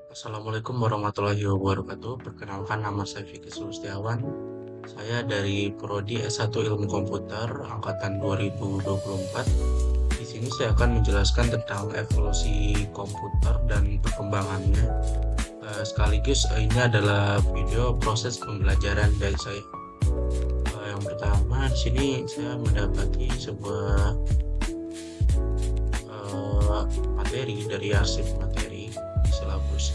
Assalamualaikum warahmatullahi wabarakatuh. Perkenalkan nama saya Vicky Sulustiawan. Saya dari Prodi S1 Ilmu Komputer angkatan 2024. Di sini saya akan menjelaskan tentang evolusi komputer dan perkembangannya. Sekaligus ini adalah video proses pembelajaran dari saya. Yang pertama di sini saya mendapati sebuah materi dari arsip materi di silabus.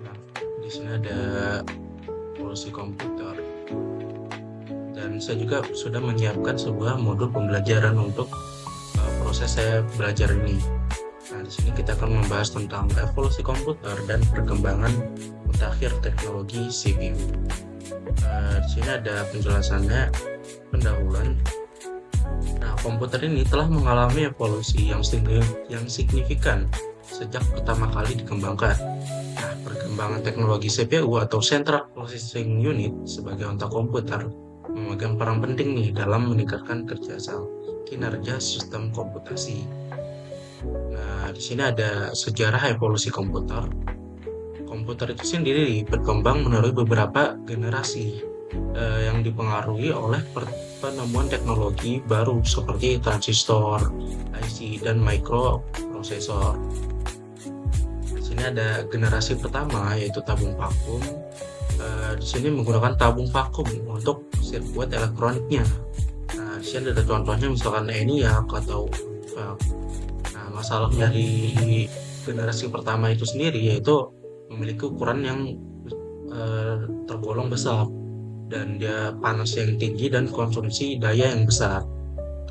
Nah, di sini ada evolusi komputer dan saya juga sudah menyiapkan sebuah modul pembelajaran untuk proses saya belajar ini. Nah, di sini kita akan membahas tentang evolusi komputer dan perkembangan mutakhir teknologi CPU. Di sini ada penjelasannya, pendahuluan. Nah, komputer ini telah mengalami evolusi yang signifikan sejak pertama kali dikembangkan. Nah, perkembangan teknologi CPU atau Central Processing Unit sebagai otak komputer memegang peran penting nih dalam meningkatkan kinerja sistem komputasi. Nah, di sini ada sejarah evolusi komputer. Komputer itu sendiri berkembang melalui beberapa generasi yang dipengaruhi oleh penemuan teknologi baru seperti transistor, IC, dan microprosesor. Di sini ada generasi pertama yaitu tabung vakum. Di sini menggunakan tabung vakum untuk sirkuit elektroniknya. Nah, di sini ada contohnya misalkan ENIAC atau nah, masalah dari generasi pertama itu sendiri yaitu memiliki ukuran yang tergolong besar dan dia panas yang tinggi dan konsumsi daya yang besar.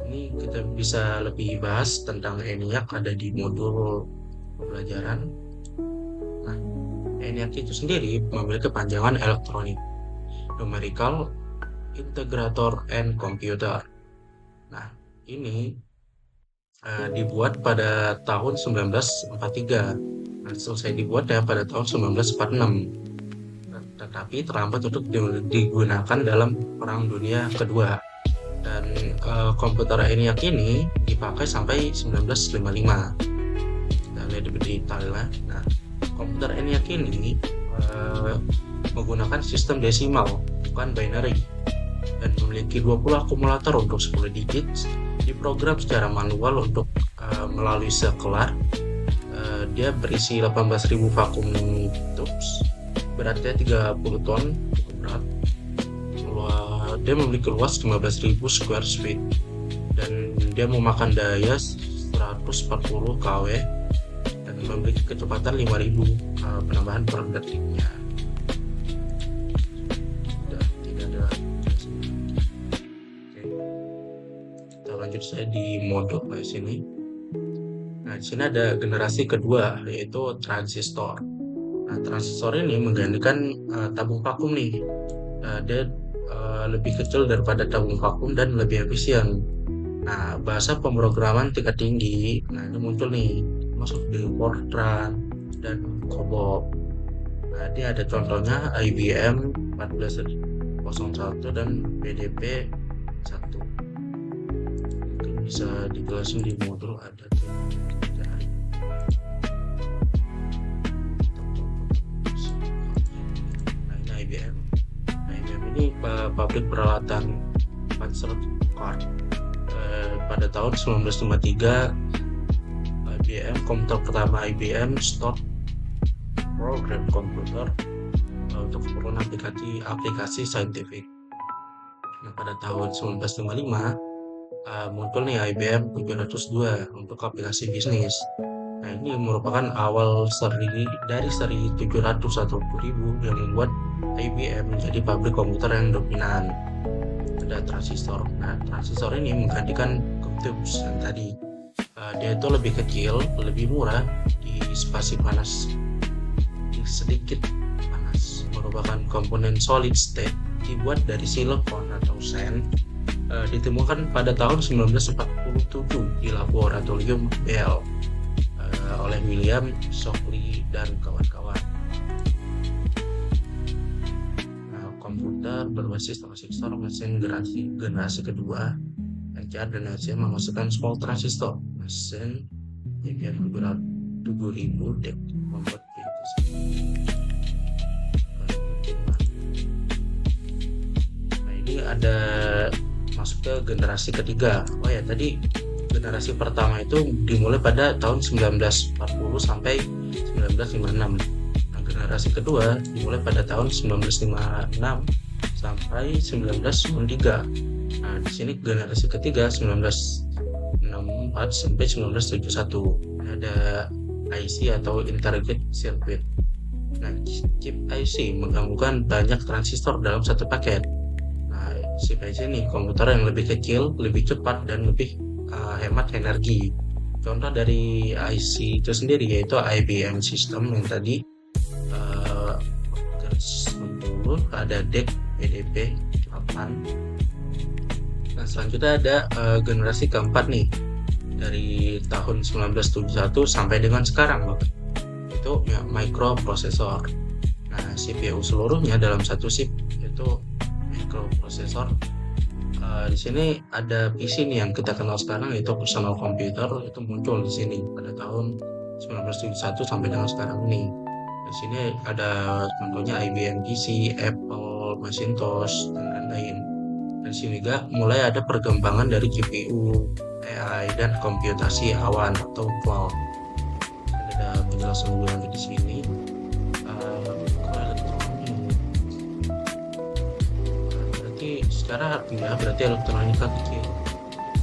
Ini kita bisa lebih bahas tentang ENIAC ada di modul pembelajaran. Nah, ENIAC itu sendiri memiliki panjangan elektronik, numerical, integrator, and computer. Nah, ini dibuat pada tahun 1943. Nah, selesai dibuat ya pada tahun 1946. Tetapi terlambat untuk digunakan dalam Perang Dunia Kedua. Dan komputer ENIAC ini dipakai sampai 1955. Kita lihat lebih detail ya. Nah, komputer ENIAC ini menggunakan sistem desimal, bukan binary, dan memiliki 20 akumulator untuk 10 digit, diprogram secara manual untuk melalui sekelar. Dia berisi 18.000 vakum tubes, beratnya 30 ton, cukup berat. Dia memiliki luas 15.000 square feet dan dia memakan daya 140 kW dan memiliki kecepatan 5.000 penambahan per detiknya. Tidak ada. Oke. Kita lanjut saya di modul di sini. Nah, di sini ada generasi kedua yaitu transistor. Nah, transistor ini menggantikan tabung vakum nih. Dia lebih kecil daripada tabung vakum dan lebih efisien. Nah, bahasa pemrograman tingkat tinggi, nah ini muncul nih, masuk di Fortran dan COBOL. Nah, ini ada contohnya IBM 1401 dan BDP 1. Mungkin bisa dijelasin di modul ada tuh. Nah, ini IBM. Ini pabrik peralatan Panzer Card. Pada tahun 1953 IBM, komputer pertama IBM start program komputer untuk keperluan aplikasi saintifik. Nah, pada tahun 1955 muncul nih IBM 702 untuk aplikasi bisnis. Nah, ini merupakan awal dari seri 700 atau 1000 yang membuat IBM menjadi pabrik komputer yang dominan. Ada transistor. Nah, transistor ini menggantikan tubes yang tadi. Dia itu lebih kecil, lebih murah, dissipasi panas sedikit panas. Merupakan komponen solid state, dibuat dari silikon atau sand. Ditemukan pada tahun 1947 di laboratorium Bell oleh William Shockley dan kawan-kawan. Komputer berbasis transistor mesin generasi kedua dan hasilnya memasukkan small transistor mesin yang berat 2000 deh membuat itu. Nah, ini ada masuk ke generasi ketiga. Oh ya, tadi generasi pertama itu dimulai pada tahun 1940 sampai 1956. Nah, generasi kedua dimulai pada tahun 1956 sampai 1993. Nah, di sini generasi ketiga 1964 sampai 1971. Ada IC atau Integrated Circuit. Nah, chip IC menggabungkan banyak transistor dalam satu paket. Nah, chip IC ini komputer yang lebih kecil, lebih cepat, dan lebih hemat energi. Contoh dari IC itu sendiri yaitu IBM System yang tadi 90, ada DEC PDP 8. Nah, selanjutnya ada generasi keempat nih dari tahun 1971 sampai dengan sekarang, itu microprosesor. Nah, CPU seluruhnya dalam satu chip yaitu microprosesor. Di sini ada PC nih yang kita kenal sekarang yaitu personal computer, itu muncul di sini pada tahun 1971 sampai dengan sekarang ini. Di sini ada contohnya IBM PC, Apple, Macintosh, dan lain-lain. Dan sini juga mulai ada perkembangan dari GPU, AI, dan komputasi awan atau cloud. Ada penjelasan lebih lanjut di sini. Secara harfiah berarti elektronika kecil.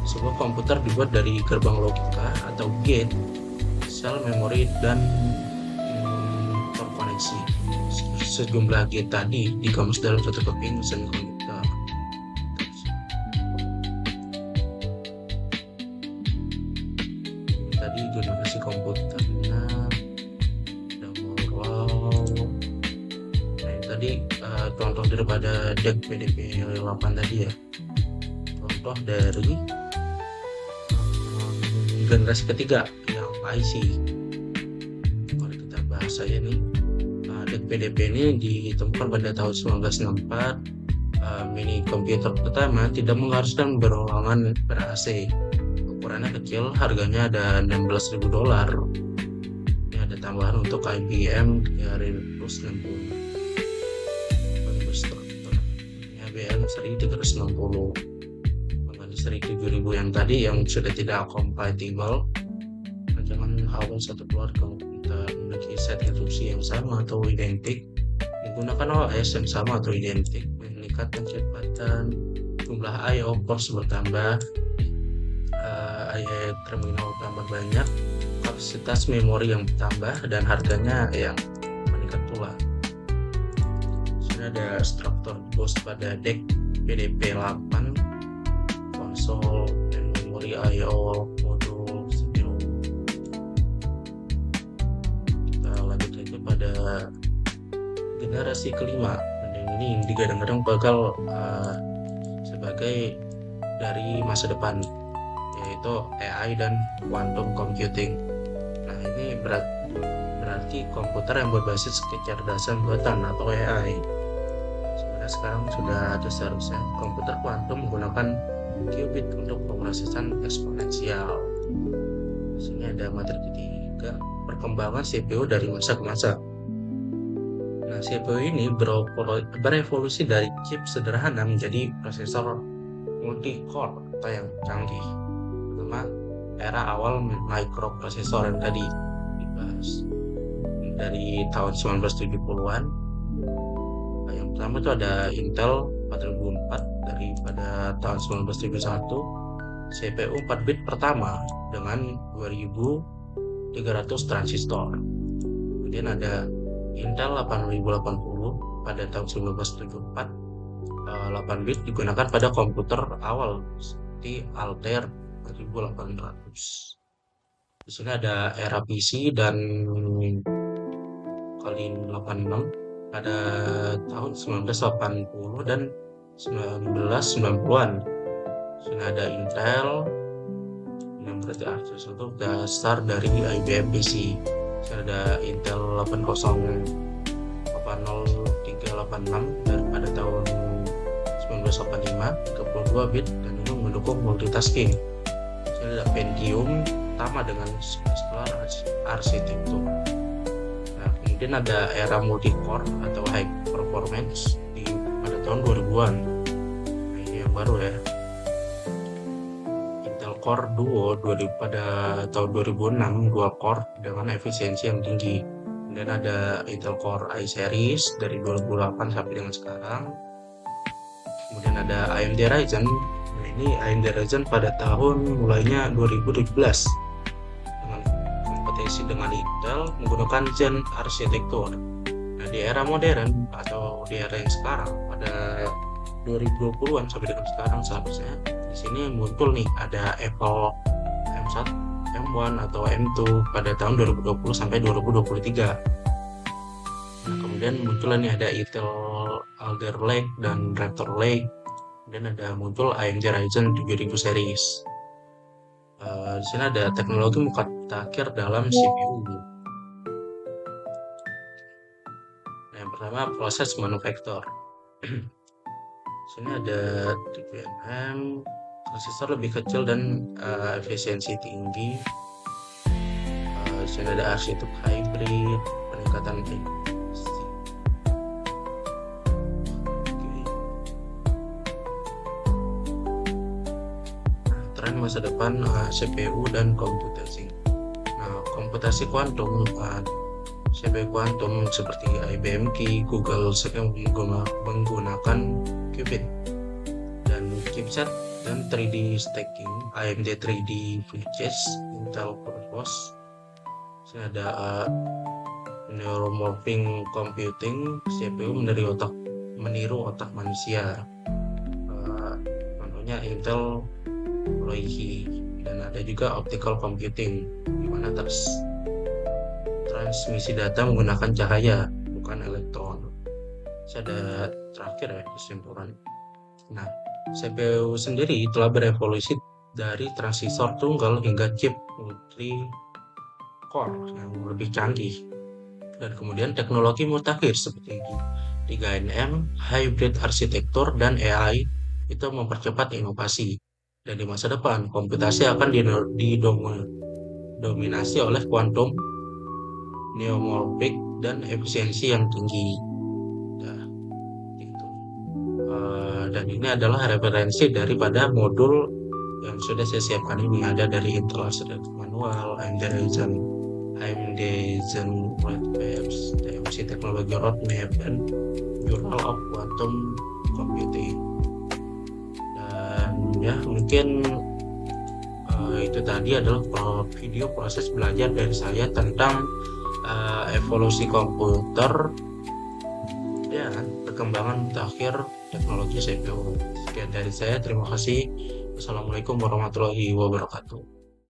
Sebuah komputer dibuat dari gerbang logika atau gate, sel memori, dan terkoneksi. Sejumlah gate tadi dikemas dalam satu keping mesin komputer. Tadi generasi komputernya ada Morrow. Nah, tadi contoh daripada DEC PDP 8 tadi ya, contoh dari generasi ketiga yang IC. Kalau kita bahas saja nih, DEC PDP ini ditemukan pada tahun 1964. Mini komputer pertama tidak mengharuskan berulangan ber-AC. Ukurannya kecil, harganya ada $16.000. Ini ada tambahan untuk IBM 360. IBM 1360 mengganti seri 7000 yang tadi yang sudah tidak compatible. Jangan awal satu keluarga komputer memiliki set instruksi yang sama atau identik, menggunakan OS yang sama atau identik, meningkatkan kecepatan, jumlah I/O ports bertambah, I/O terminal tambah banyak, kapasitas memori yang bertambah, dan harganya yang meningkat pula. Ada struktur bus pada DEC PDP 8, konsol, dan memori I/O, modul, CPU. Kita lanjut lagi pada generasi kelima, dan ini digadang-gadang bakal sebagai dari masa depan, yaitu AI dan quantum computing. Nah, ini berarti komputer yang berbasis kecerdasan buatan atau AI. Sekarang sudah ada seharusnya komputer kuantum menggunakan qubit untuk pemrosesan eksponensial. Di sini ada materi ketiga, perkembangan CPU dari masa ke masa. Nah, CPU ini berevolusi dari chip sederhana menjadi prosesor multi-core atau yang canggih. Pertama, era awal microprosesor yang tadi dibahas dari tahun 1970-an. Pertama itu ada Intel 4004 daripada tahun 1971, CPU 4 bit pertama dengan 2300 transistor. Kemudian ada Intel 8080 pada tahun 1974, 8 bit digunakan pada komputer awal seperti Altair 4800. Di sini ada era PC dan kali 86 pada tahun 1980 dan 1990-an. Sini ada Intel yang berarti akses untuk dasar dari IBM PC. Sini ada Intel 800386 dan pada tahun 1985, 32 bit, dan ini mendukung multitasking. Sini ada Pentium pertama dengan skala arsitektur. Nah, kemudian ada era multi-core atau high performance pada tahun 2000-an. Nah, ini yang baru ya. Intel Core Duo pada tahun 2006, dua core dengan efisiensi yang tinggi. Kemudian ada Intel Core i-series dari 2008 sampai dengan sekarang. Kemudian ada AMD Ryzen. Nah, ini AMD Ryzen pada tahun mulainya 2017 dengan kompetisi dengan Intel menggunakan Zen arsitektur. Nah, di era modern atau di era yang sekarang pada 2020-an sampai dengan sekarang seharusnya di sini muncul nih ada Apple M1, M1 atau M2 pada tahun 2020 sampai 2023. Nah, kemudian muncul nih ada Intel Alder Lake dan Raptor Lake. Kemudian ada muncul AMD Ryzen 7000 series. Di sini ada teknologi mutakhir dalam CPU. Nah, yang pertama proses manufaktur. Di sini ada DPM, transistor lebih kecil dan efisiensi tinggi. Di sini ada arsitektur hybrid, peningkatan efisiensi. Tren masa depan CPU dan komputasi. Nah, komputasi kuantum, CPU kuantum seperti IBM Key, Google sering menggunakan qubit dan chipset dan 3D stacking, AMD 3D Flash, Intel Purpose. Sini ada neuromorphing computing, CPU meniru otak manusia. Contohnya Intel Loihi, dan ada juga optical computing di mana transmisi data menggunakan cahaya bukan elektron. Ada terakhir ya kesimpulan. Nah, CPU sendiri telah berevolusi dari transistor tunggal hingga chip multi-core yang lebih canggih, dan kemudian teknologi mutakhir seperti 3nm, hybrid arsitektur, dan AI itu mempercepat inovasi. Dan di masa depan komputasi akan didominasi oleh kuantum, neuromorphic, dan efisiensi yang tinggi. Dan ini adalah referensi daripada modul yang sudah saya siapkan ini. Ada dari Intel Architecture Manual, AMD Zen Roadmaps, TMC Teknologi Roadmap, dan Journal of Quantum Computing. Dan ya mungkin itu tadi adalah video proses belajar dari saya tentang evolusi komputer dan perkembangan terakhir teknologi CPU. Sekian dari saya, terima kasih. Wassalamualaikum warahmatullahi wabarakatuh.